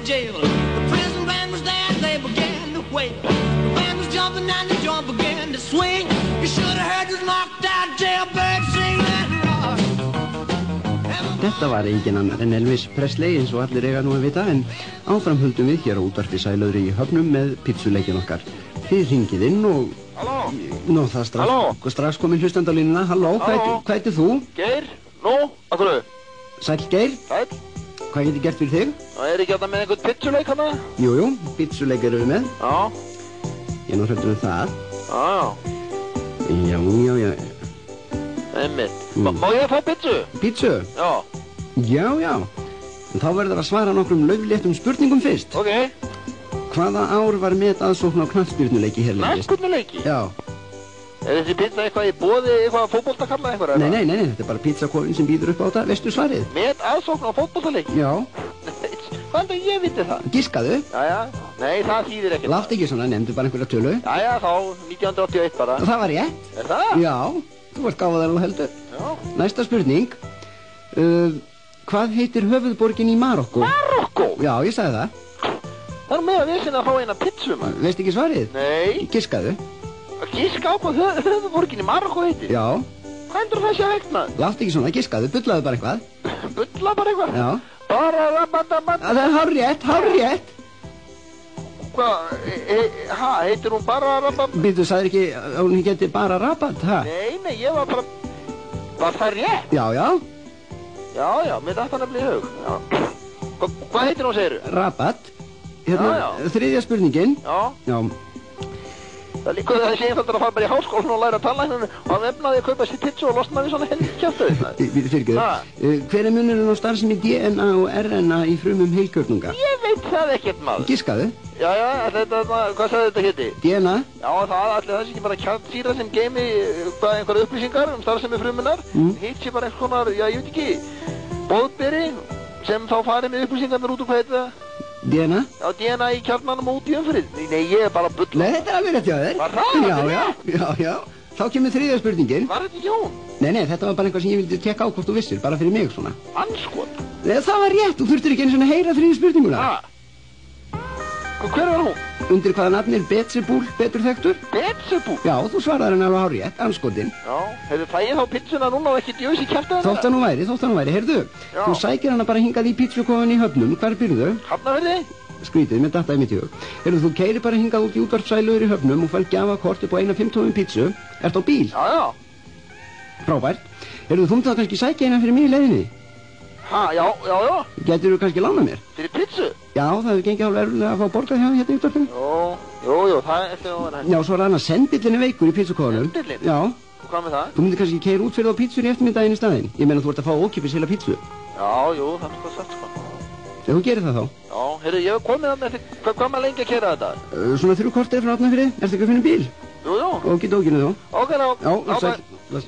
jail. The prison band was there, they began to wail. The band was jumping and the joint began to swing. You should have heard this knocked out jailbird sing and rock. Þetta var engin annar en Elvis Presley eins og allir eiga nú að vita, en áfram höldum við hér á útvarpi Sælöðri í Höfnum með pítsuleikin okkar. Þið hringið inn og... Halló? Nú, það strax komin hlustandi á línuna. Halló, hvað heitir þú? Geir? Nú, af hverju? Sæll Geir? Sæll? Hvað get ég gert fyrir þig? Það ekki þetta með einhvern pítsuleik hana? Jú, pítsuleik erum við með. Já. Ég er nú hræddur það. Já. Já. Einmitt. Má ég fá pítsu? Pítsu? Já. Já. En þá verður að svara nokkrum laufléttum spurningum fyrst. Ok. Hvaða ár var metaðsókn á knattspyrnuleiki hérlendis? Knattspyrnuleiki? Já. Þessi pizza eitthvað í boði, eitthvað fótboltakalla eitthvað? Nei, þetta er bara pizzakofinn sem býður upp á þetta, veistu svarið? Metaðsókn á fótboltaleiki? Já. Hvað er ég viti það? Giskaðu? Jæja, nei það þýðir ekkert. Látt ekki svona, nefndu bara einhverja tölu. Jæja, þá, 1981 bara. Það var rétt. Er það? Já, þú ert gáfaðar og heldur. Já. Næsta spurning. Hvað heitir höfuðborgin í Marokkó? Marokkó? Já, ég sagði það. Það er með að vissin að fá eina pizzu, maður. Veist ekki svarið? Nei. Giskaðu. Giska á hvað höfuðborgin í Marokkó heitir? Já. Hvað endur það sé að vegna? Látt ekki svona, giskaðu, bullaðu bara eitthvað. Bulla bara eitthvað? Já. Bara rabandaband. Það er hárrétt. Hvað, heitir hún bara raband? Býttu, sagðir ekki að hún geti bara rabat, ha? Nei, ég var bara... Var það rétt? Já. Já, mér dætti hann að bli í hug. Já. Hvað heitir hún, segirðu? Rabat. Hérna, þriðja spurningin. Já. Það líka það sé einfaldur að fara bara í háskólan og læra tannlækninu og hann efnaði að kaupa sér pizzu og losna við svona helviti kjaftaði. Fyrirgeðu. Hver er munurinn á starfsemi DNA og RNA í frumum heilkjörnunga? Ég veit það ekkert, maður. Giskaðu. Já, hvað sagði þetta héti? DNA. Já, allir það sé ekki bara kjarnsýra sem geimi einhverja upplýsingar starfsemi frumunnar. Hitt sé bara einhvers konar, ég veit ekki, boðberi sem þá farið með upplýsingarnir út úr hvað heita það? DNA? Já, DNA í kjarnanum og út í umfrið. Nei, ég er bara bull. Nei, þetta er alveg rétt hjá þér. Var það? Já. Þá kemur þriðja spurningin. Var þetta ekki hún? Nei, þetta var bara eitthvað sem ég vildi tekka á hvort þú vissir, bara fyrir mig svona. Anskot? Nei, það var rétt, þú þurftir ekki einu svona að heyra þriðju spurninguna. Hver var hún? Undir hvaða nafni er Beelzebúl betur þekktur? Beelzebúl? Já, þú svaraði henni alveg hárrétt, anskotin. Já, fæ ég þá pizzuna núna og ekki djöðs í kjaftaðina? Þótt að nú væri, heyrðu. Þú sækir hana bara hingað í pizzukofan í Höfnum, hvar byrðu? Hafnarfirði? Skrítið, mér dattaði mitt í hug. Heyrðu, þú keyrir bara hingað út í útvarp Sælöður í Höfnum og fær gjafakort upp á eina 5 pizzu. Ertu á bíl? Já. Frábært. Heyrðu, þú myndið þá kannski sækja eina fyrir mig í leiðinni? Já. Geturðu kannski lánað mér? Fyrir pizzu? Já, það hefur gengið hálf erfiðlega að fá borgað hjá hérna í útvarpinu. Jú, það er eftir að vera hægt. Já, svo er hann að sendillin veikur í pizzukofanum. Sendillinn? Já. Og hvað með það? Þú myndir kannski keyra út fyrir þá pizzur í eftirmiddaginn í staðinn. Ég meina þú ert að fá ókeypis heila pizzu. Já, jú, það er það sagt sko. Þú gerir það þá? Já, heyrðu, ég hef komið þarna eftir, hvað maður lengi að keyra þetta? Svona 3 korter frá Hafnarfirði, ertu ekki að finna bíl? Jú. Okidókinu þú. Ok, þá. Já, sæll.